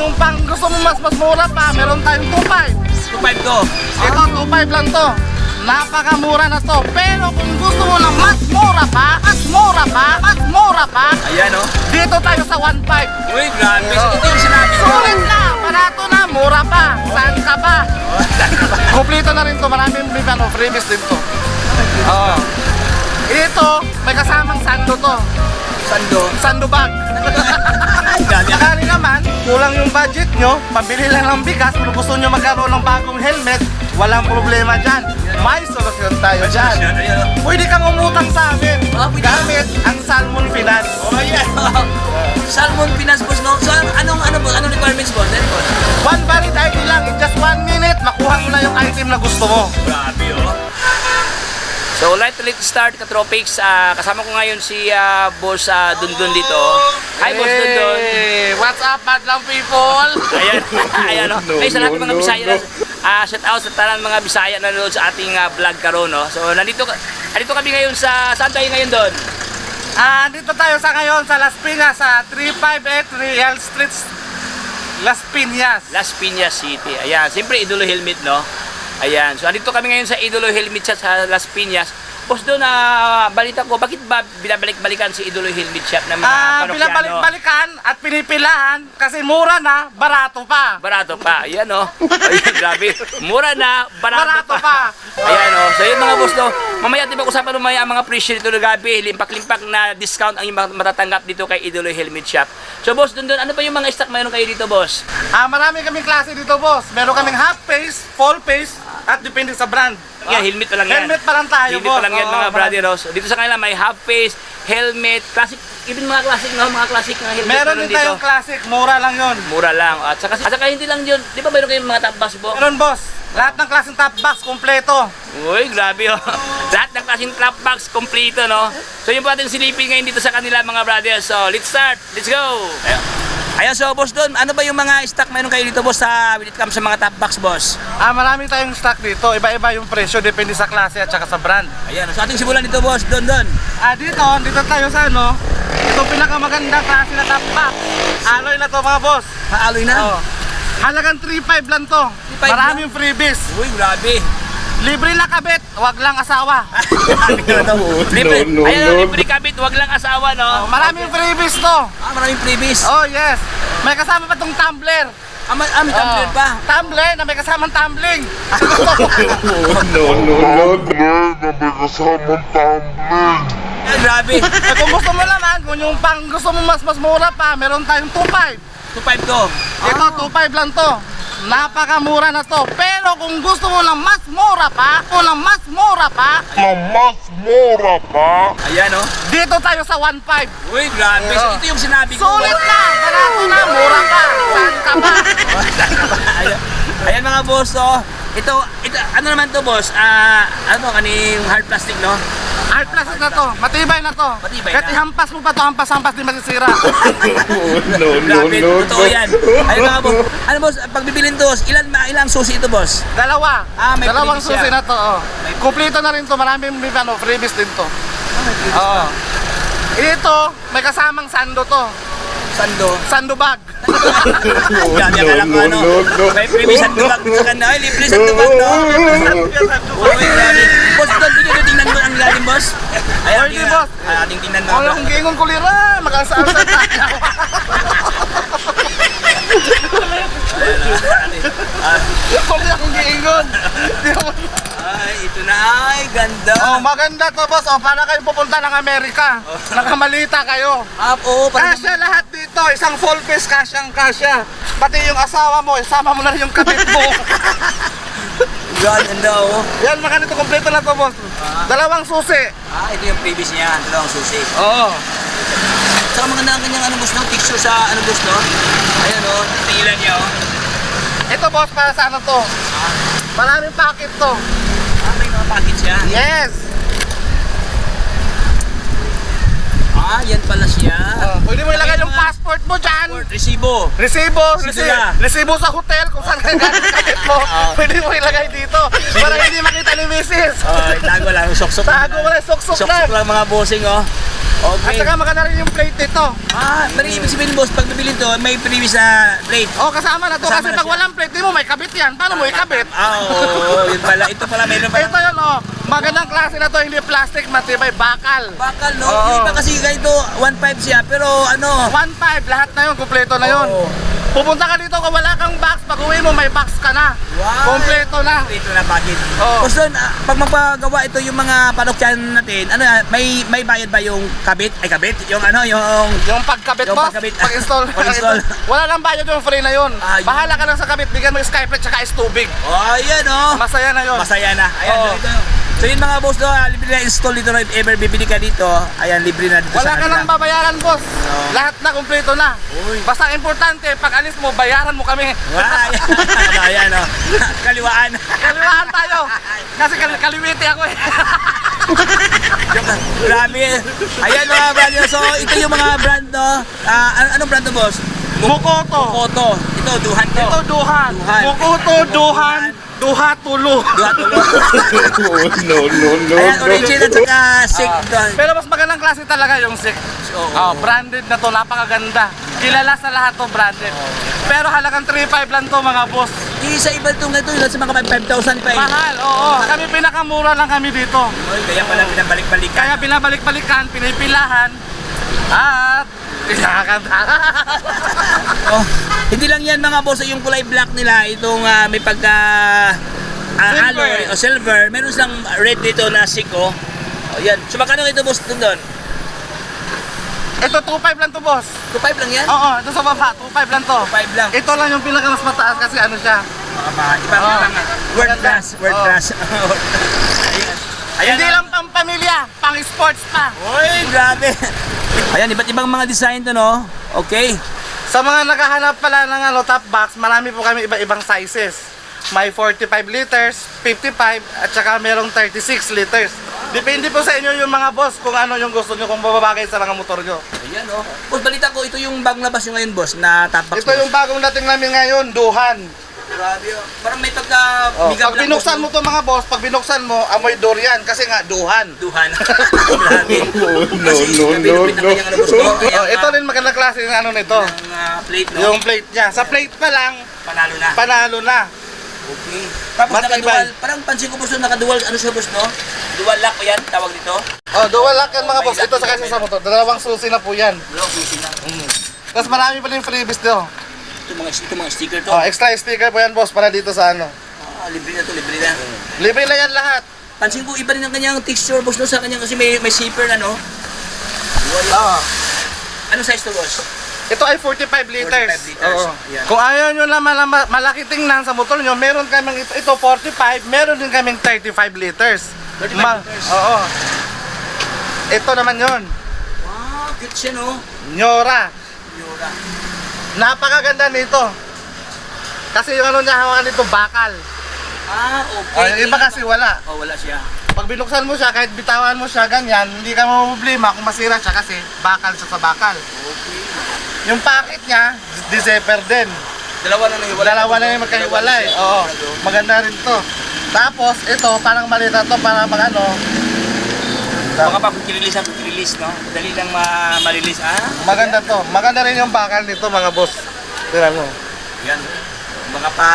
yung pang gusto mo mas mura pa, meron tayong 2.5. 2.5 to. Ito, 2.5 lang to. Napakamura na to. Pero kung gusto mo ng mas mura pa, Ayan oh. dito tayo sa 1.5. Uy, grabe. Ito yung sinabi ko. Sulit na, barato na, mura pa. Saan ka pa? Kumplito na rin to, maraming freebies din to. Oo. Ito, may kasamang sando to. Sando bag. Sakali naman, kulang yung budget nyo, pambili lang ng bigas, kung gusto nyo magkaroon ng bagong helmet, walang problema dyan. May solusyon tayo dyan. Pwede kang umutang sa amin gamit ang Salmon Finance. Oh, yeah. Salmon Finance, boss, no? So, anong requirements, boss? One valid ID lang, in just 1 minute, makuha mo na yung item na gusto mo. Grabe, oh. So, let's start, Katropics. Kasama ko ngayon si Boss Dundun dito. Hi, Boss Dundun. What's up, madlang people? Ayan, ayan, no? Ay, sa lahat ng mga Bisaya na, shout out sa tanan mga Bisaya na nanonood sa ating vlog karon, no? So, nandito kami ngayon sa, saan tayo ngayon doon? Dito tayo ngayon sa Las Piñas, sa 358 Real Street, Las Piñas. Las Piñas City. Ayan, siyempre Idolo Helmet, no? Ayan, so andito kami ngayon sa Idolo Helmet Shop sa Las Piñas. Boss, doon balita ko, bakit ba binabalik-balikan si Idolo Helmet Shop ng mga parokyano? Binabalik-balikan at pinipilahan kasi mura na, barato pa. Barato pa, ayan o. Ayan, grabe. Mura na, barato pa. pa. Ayan o. So yun mga boss, no, mamaya diba usapan mamaya ang mga presyo dito na gabi, limpak-limpak na discount ang matatanggap dito kay Idolo Helmet Shop. So boss, doon, ano pa yung mga stock mayroon kayo dito, boss? Marami kaming klase dito, boss. Meron kaming half face, full face, at depende sa brand. Yeah, helmet pa lang yan. Helmet pa lang tayo, helmet boss. pa lang yan, mga brother. So, dito sa kanila may half face, helmet, classic, even mga classic na helmet. Meron din tayong classic, mura lang yon. Mura lang. At saka hindi lang yun, di ba mayroon kayong mga top box po? Meron, boss. Lahat ng klaseng top box, kompleto. Uy, grabe oh. Lahat ng klaseng top box, kompleto, no? So yun po natin silipin ngayon dito sa kanila, mga brothers. So, let's start. Let's go. Ayan, so boss doon, ano ba yung mga stock mayroon kayo dito, boss, when it comes sa mga top box, boss? Marami tayong stock dito. Iba-iba yung presyo, depende sa klase at saka sa brand. Ayan, so ating simulan dito, boss, doon. Dito tayo sa ano. Ito pinakamagandang klase na top box. Alloy na to, mga boss. Alloy na? Oh. Halagang 3.5 lang to. 3.5 Maraming freebies. Uy, grabe. Libre na kabit, wag lang asawa. Libre kabit, wag lang asawa, no? Maraming freebies to. Maraming freebies. Oh, yes. May kasama pa tong tumbler. May tumbler pa. Tumbler na may kasamang tumbling. Grabe. Kung gusto mo naman, kung yung pang gusto mo mas mura pa, meron tayong 2.5. 2.5 to. Ito, 2.5 lang to. Napakamura na to. Pero kung gusto mo ng mas mura pa, Ayan, oh. dito tayo sa 1.5. Uy, grabe. So, ito yung sinabi ko. Sulit na, barato na, mura pa. Saan ka pa? Ayan mga boss, oh. Ito, ano naman to, boss? Kaning hard plastic, no? Hard plastic na to, matibay na to. Matibay Kahit na. ihampas mo pa to, hampas-hampas di masisira. Grabe, totoo yan. Ayun mga boss. Ano, boss, pag bibilin to, ilang susi ito, boss? Dalawa. May Dalawang freebies susi yan. na to. Oh. Kumplito na rin to, maraming freebies din to. Oo. Ito, may kasamang sando to. Sando bag. Grabe, akala ko ano. May freebies sando bag sa kanya. Ay, libre sando bag, no? Uy, grabe. Boss, doon tingnan mo ang ilalim, boss. Pwede, boss. Ating tingnan mo. Walang gingon kulira, mag-asa-asa tayo. Walang gingon. Ay, ito na. Ay, ganda. Oh, maganda to, boss. Oh, para kayo pupunta ng Amerika. Nakamalita kayo. Oo, Kasya lahat dito, isang full face kasyang-kasya. Pati yung asawa mo, isama mo na yung kabit mo. ganda, oh. Yan, makanito, kompleto na to, boss. Dalawang susi. Ito yung previous niya. Dalawang susi. Oo. Saka maganda ang kanyang boss, no? Texture sa boss, no? Ayan, oh. Tingilan niya, oh. Ito, boss, para sa ano to? Maraming packet to. May mga package siya. Yes. Ah, yan pala siya. Pwede mo ilagay yung Mga passport mo dyan. Resibo. Resibo na. resibo sa hotel kung saan ka galing kabit mo. Pwede mo ilagay dito para hindi makita ni Mrs. Tago lang, sok-sok. Tago mo lang, sok-sok Sok-sok lang. lang mga bossing, oh. At Okay. saka maganda rin yung plate nito. Pero ibig sabihin, boss, pag nabili to, may previous na plate. Kasama na to. Kasama Kasi na pag siya. walang plate, di mo may kabit yan. Paano mo ikabit? Yun pala. Ito pala, meron pala. Ito yun, magandang klase na to. Hindi plastic, matibay, bakal. Bakal, no? Oo. Yung iba kasi ganito, 1.5 siya, pero ano... 1.5, lahat na yun, kumpleto na yun. Oo. Pupunta ka dito kung wala kang box, pag uwi mo may box ka na. Wow. Kompleto na. Ito na bakit. Oo. Boss Don, pag magpagawa ito yung mga panokyan natin, may bayad ba yung kabit? Ay, kabit? Yung Yung pagkabit Yung mo, pagkabit. pag-install. Pag-install. Wala lang bayad yung free na yun. Ayun. Bahala ka lang sa kabit, bigyan mo yung skyplate tsaka is tubig. Ayan, oh. Masaya na yun. Masaya na. Ayan, Oo. dito. So yun mga boss, no, libre na install dito, if ever bibili ka dito, ayan, libre na dito Wala sa ka kanila. nang babayaran, boss. Lahat na, kumpleto na. Uy. Basta importante, pag alis mo, bayaran mo kami. Ayan, oh. Kaliwaan. Kaliwaan tayo. Kasi kaliwiti ako eh. Grabe. Ayan mga brand. So ito yung mga brand, no. Anong brand to, boss? Mukoto. Koto. Ito, Duhan to. Ito, Duhan. Duhan. Mukoto, Duhan. Duha Tulo. Duhan to. No. Ayan, origin at saka sick doon. Pero mas magandang klase talaga yung Six. Branded na to, napakaganda. Kilala sa lahat to, branded. Pero halagang 3.5 lang to, mga boss. Isa iba itong ito, sa mga 5,000 pa eh. Mahal, oo. Kami pinakamura lang kami dito. Oy, kaya pala pinabalik-balikan. Kaya binabalik-balikan, pinipilahan, at pinakakanta. Hindi lang yan mga boss, yung kulay black nila, itong may pagka Silver. alloy o silver, meron silang red dito na siko. Yan. So magkano ito boss doon? Ito, 2.5 lang to, boss. 2.5 lang yan? Oo, ito sa baba, 2.5 lang to. 2.5 lang. Ito lang yung pinaka mas mataas kasi ano siya. Ibang Oo. word Maganda. class, word Oo. class. Ayan. Hindi lang pang pamilya, pang sports pa. Oy, grabe. Ayan, iba't ibang mga design to, no? Okay. Sa mga naghahanap pala ng top box, marami po kami iba-ibang sizes. May 45 liters, 55, at saka merong 36 liters. Depende po sa inyo yung mga boss kung ano yung gusto nyo, kung babagay sa mga motor nyo. Ayan, oh. Boss, balita ko, ito yung bagong labas yung ngayon, boss, na top box. Ito yung bagong dating namin ngayon, Duhan. Grabe, oh. Parang may pagka... Pag binuksan mo to mga boss, pag binuksan mo, amoy durian kasi nga Duhan. Duhan. Grabe. No. Ito rin magandang klase ng ano nito. Ang plate, no? Yung plate niya. Sa plate pa lang, Panalo na. panalo na. Okay. Tapos Matibay. nakadual, parang pansin ko boss doon, nakadual, ano siya boss, no? Dual lock o yan, tawag dito? Dual lock yan mga boss. Ito sa kasi sa motor. Dalawang susi na po yan. Lock, easy na. Tapos marami pa rin freebies nito. Ito mga sticker to. Extra sticker po yan boss para dito sa ano. Libre na to, libre na. Libre na yan lahat. Pansin ko, iba rin ang kanyang texture boss, no? Sa kanyang kasi may zipper na, no? Oo. Ano size to boss? Ito ay 45 liters. 45 liters. Oo. Yan. Kung ayaw nyo naman na malaki tingnan sa motor nyo, meron kaming ito 45, meron din kaming 35 liters. 35 liters. Oo. Ito naman yon. Wow, cute siya, no? Nyora. Yura. Napakaganda nito. Kasi yung ano niya hawakan nito bakal. Okay. Yung iba kasi wala. Oh, wala siya. Pag binuksan mo siya, kahit bitawan mo siya ganyan, hindi ka problema kung masira siya kasi bakal siya sa bakal. Okay. Yung packet niya, di-zipper din. Dalawa na nahiwalay. Dalawa na yung magkahiwalay. Oo. Maganda rin to. Tapos, ito, parang maliit na to para pag ano. Baka pa release, no? Dali lang ma-release. Maganda to. Maganda rin yung bakal nito, mga boss. Tingnan mo. Yan. Mga pa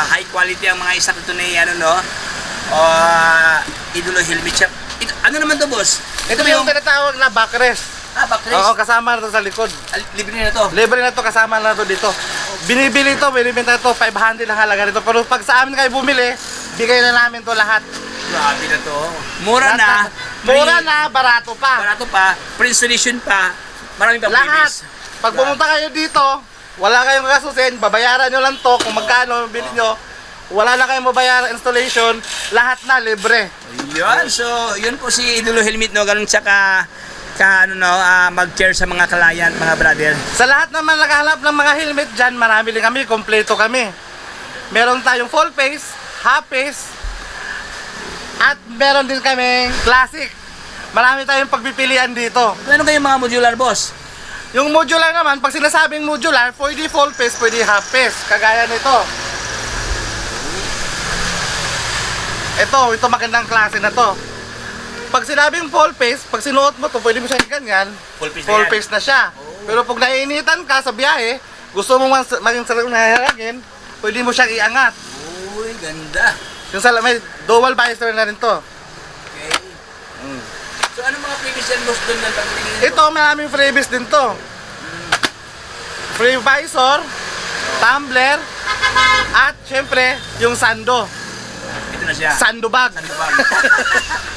high quality ang mga isak ito na ano, no? Idolo helmet shop. Ano naman to, boss? Ito yung tinatawag na backrest. Backrest. Oo, kasama na to sa likod. Libre na to. Libre na to, kasama na to dito. Binibili to, binibenta to, 500 ang halaga nito. Pero pag sa amin kayo bumili, bigay na namin to lahat. Grabe na to. Mura na. Mura na, barato pa. Barato pa. Pre-installation pa. Maraming pa Lahat. freebies. Pag pumunta kayo dito, wala kayong kasusin, babayaran nyo lang to kung magkano bili nyo. Wala na kayong mabayaran installation, lahat na libre. Yun. So, yun po si Idolo Helmet, no? Ganun siya mag-care sa mga client, mga brother. Sa lahat naman naghahanap ng mga helmet dyan, marami din kami, kompleto kami. Meron tayong full face, half face, at meron din kaming classic. Marami tayong pagpipilian dito. Ano kayong mga modular, boss? Yung modular naman, pag sinasabing modular, pwede full face, pwede half face. Kagaya nito. Ito magandang klase na to. Pag sinabing full face, pag sinuot mo to, pwede mo siyang ganyan. Full face na siya. Pero pag naiinitan ka sa biyahe, gusto mo maging sarap na haragin, pwede mo siyang iangat. Uy, ganda. Yung may dual visor na rin to. Okay. So, ano mga previous yan, boss, doon na pagtingin? Ito, maraming freebies din to. Free visor, tumbler, at syempre, yung sando. Ito na siya. Sandubag. Sandubag.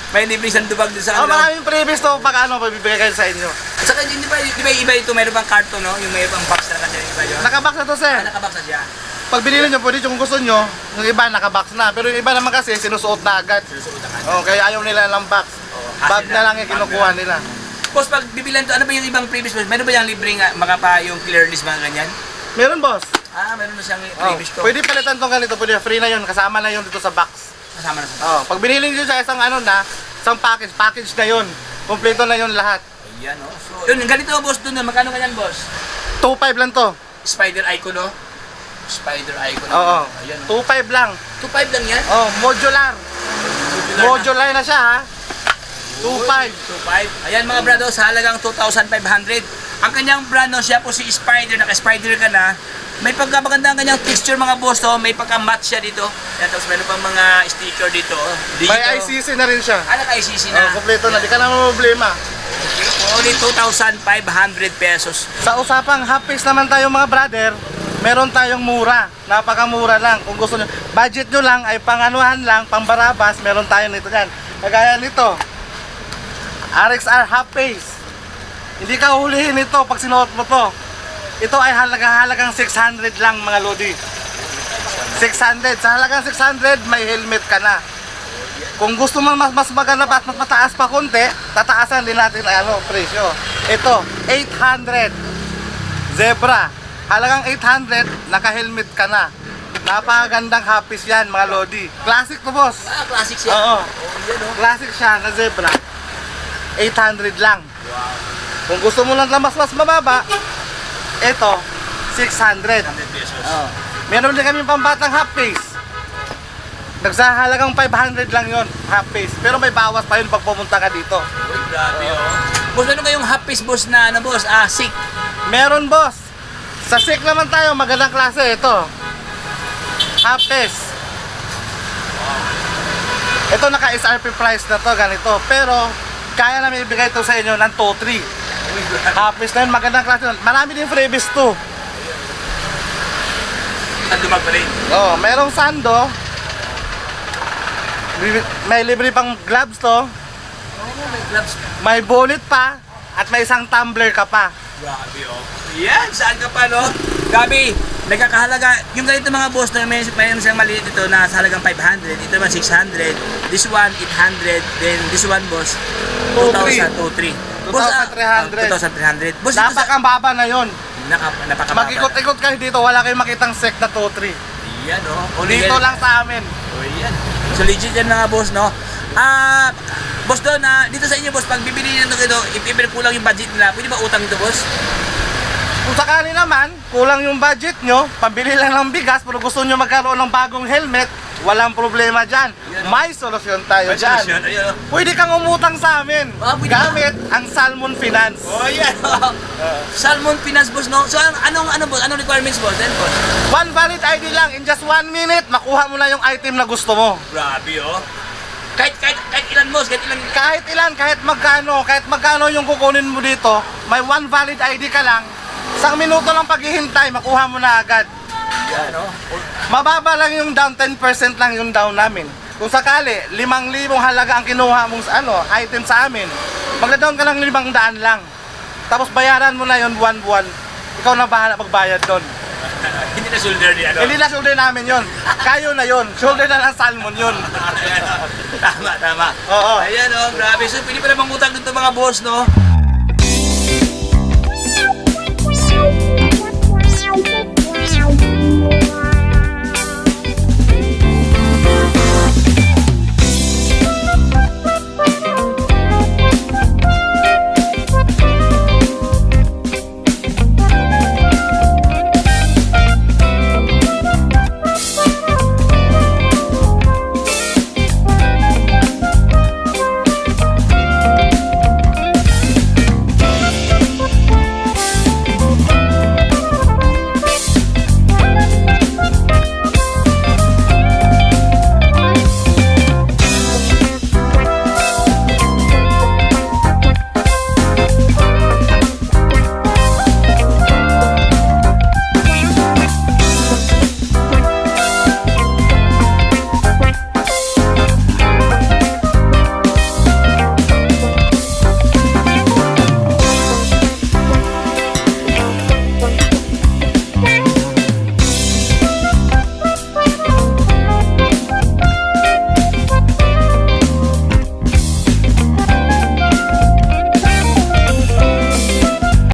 May libre sandubag din sa Oh, kanila. maraming freebies to pag pabibigay kayo sa inyo. At saka, di ba iba ito, mayroon pang karton, no? Yung mayroon pang box na kasi iba yun. Nakabox na to, sir. Nakabox na siya. Pag binili nyo, pwede kung gusto nyo, yung iba nakabox na. Pero yung iba naman kasi, sinusuot na agad. Sinusuot na Oh, kaya ayaw nila ng box. Bag na lang yung kinukuha nila. Boss, pag bibilan to, ano ba yung ibang previous boss? Meron ba yung libreng mga pa yung clearness mga ganyan? Meron, boss. Meron na siyang Oh, previous to. pwede palitan tong ganito, pwede free na yun, kasama na yun dito sa box. Kasama na sa Oh, pag binili nyo sa isang isang package na yun. Kompleto na yun lahat. Ayan, no? So, yun, ganito boss doon, magkano ganyan, boss? 2.5 lang to. Spider icon, no? Spider icon. Oo. Ayan, no? 2.5 lang. 2.5 lang yan? Oh, modular. Modular na siya, ha? 2.5. 2.5. Ayan mga brado, sa halagang 2,500. Ang kanyang brand, no, siya po si Spider, naka-Spider ka na. May pagkapaganda ang kanyang texture mga boss, no? May pagka-matte siya dito. Ayan, tapos meron pang mga sticker dito. May ICC na rin siya. Naka-ICC na. Oh, kompleto na. Di ka na problema. Only 2,500 pesos. Sa usapang half face naman tayo mga brother, meron tayong mura. Napakamura lang. Kung gusto nyo, budget nyo lang ay panganuhan lang, pambarabas, meron tayo nito yan. Kagaya nito, RXR half face. Hindi ka hulihin ito pag sinuot mo to. Ito ay halagang 600 lang mga lodi. 600. Sa halagang 600, may helmet ka na. Kung gusto mo mas maganda pa at mas mataas pa konti, tataasan din natin presyo. Ito, 800. Zebra. Halagang 800, naka-helmet ka na. Napakagandang hapis yan mga lodi. Classic to, boss. Classic siya. Oo. Yan, no? Classic siya na zebra. 800 lang. Kung gusto mo lang mas mababa, ito, 600. 100 pesos. Meron din kami pambatang half face. Nagsahalagang 500 lang yon half face. Pero may bawas pa yun pag pumunta ka dito. Uy, grabe, oh. Boss, ano kayong half piece, boss, na ano, boss? Sick. Meron, boss. Sa SICK naman tayo, magandang klase ito. Half face. Ito naka-SRP price na to, ganito. Pero kaya namin ibigay ito sa inyo ng 2-3. Half face na yun, magandang klase. Marami din freebies to. Ang dumag pa rin. Oh, merong sando. May libre pang gloves to. May gloves na. May bullet pa. At may isang tumbler ka pa. Grabe, oh. Yan, saan ka pa, no? Gabi, nagkakahalaga. Yung ganito mga boss, na may siyang maliit dito na sa halagang 500. Ito naman 600. This one, 800. Then this one, boss, 2,000, 2,300. 2,300. 2,300. Boss, Napakababa na yon. napakababa. Mag-ikot-ikot kayo dito, wala kayong makitang SEC na 2-3. Yan, oh. Dito lang sa amin. Oh, yan. So legit yan mga boss, no? Boss doon, dito sa inyo, boss, pag bibili nyo ito, if ever kulang yung budget nila, pwede ba utang ito, boss? Kung sakali naman, kulang yung budget nyo, pambili lang ng bigas, pero gusto nyo magkaroon ng bagong helmet, walang problema dyan. May solusyon tayo dyan. Ayun, oh. Pwede kang umutang sa amin Pwede gamit ang Salmon Finance. Oh, yan. Salmon Finance, boss, no? So, anong requirements, boss? Then, boss? One valid ID lang, in just 1 minute, makuha mo na yung item na gusto mo. Grabe, oh. Kahit ilan, boss, Kahit magkano yung kukunin mo dito, may one valid ID ka lang, isang minuto lang paghihintay, makuha mo na agad. Yan, oh. Mababa lang yung down, 10% lang yung down namin. Kung sakali, 5,000 halaga ang kinuha mong item sa amin, magda-down ka lang 500 lang. Tapos bayaran mo na yun buwan-buwan. Ikaw na bahala magbayad doon. Hindi na shoulder niya, no? Hindi na shoulder namin yun. Kayo na yun. Shoulder na ng Salmon yun. Ayan, oh. Tama. Oo. Ayan, oh, grabe. So, pwede pa namang utang dito mga boss, no?